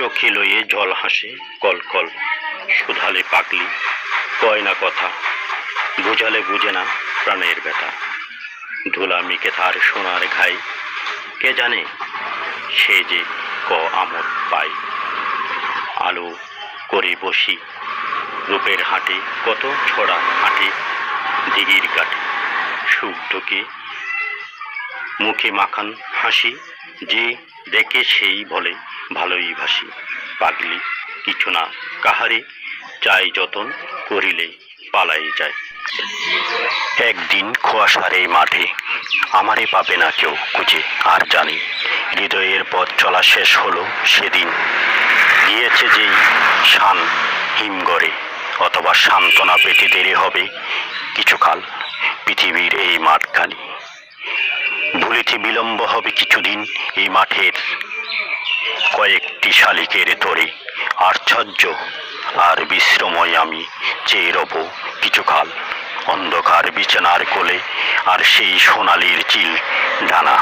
চোখে লয়ে জল হাসে কল কল, শুধালে পাগলি কয় না কথা, বুঝালে বুঝে না প্রাণের ব্যথা। ধুলামিকে তার সোনার ঘাই, কে জানে সে যে ক আমোদ পায়। আলো করে বসি রূপের হাটে, কত ছড়া হাঁটে দিঘির কাটে। সুখ ঢোকে মুখে মাখান হাসি, যে দেখে সেই বলে ভালোই ভাসি। পাগলি কিছু না কাহারে, চাই যতন করিলে পালাই যায়। একদিন কুয়াশার এই মাঠে আমারে পাবে না কেউ খুঁজে, আর জানি হৃদয়ের পথ চলা শেষ হলো সেদিন। গিয়েছে যেই শান হিমগড়ে, অথবা সান্ত্বনা পেতে দেরি হবে কিছুকাল পৃথিবীর এই মাঠখানি। ভুলিতে বিলম্ব হবে কিছুদিন এই মাঠের কয়েকটি শালিকের তরে। আশ্চর্য আর বিশ্রময় আমি চেয়ে রব কিছুকাল অন্ধকার বিছানার কোলে, আর সেই সোনালির চিল ডানা।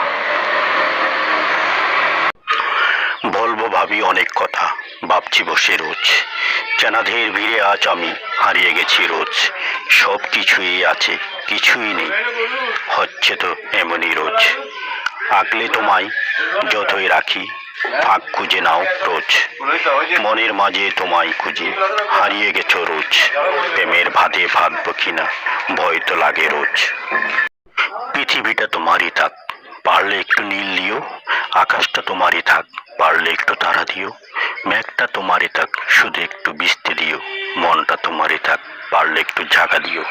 বলবো ভাবি অনেক কথা, ভাবছি বসে রোজ। চেনাদের ভিড়ে আজ আমি হারিয়ে গেছি রোজ। সব কিছুই আছে, কিছুই নেই, হচ্ছে তো এমনই রোজ। আগলে তোমায় যতই রাখি, ফাঁক খুঁজে নাও রোজ। মনের মাঝে তোমায় খুঁজে হারিয়ে গেছো রোজ। প্রেমের ভাদে ভাববো কিনা ভয় তো লাগে রোজ। পৃথিবীটা তোমারই থাক, পারলে একটু নীল দিও। আকাশটা তোমারই থাক, পারলে একটু তারা দিও। মেঘটা তোমারই থাক, শুধু একটু বৃষ্টি দিও। মনটা তোমারই থাক, পারলে একটু ঝাঁকা দিও।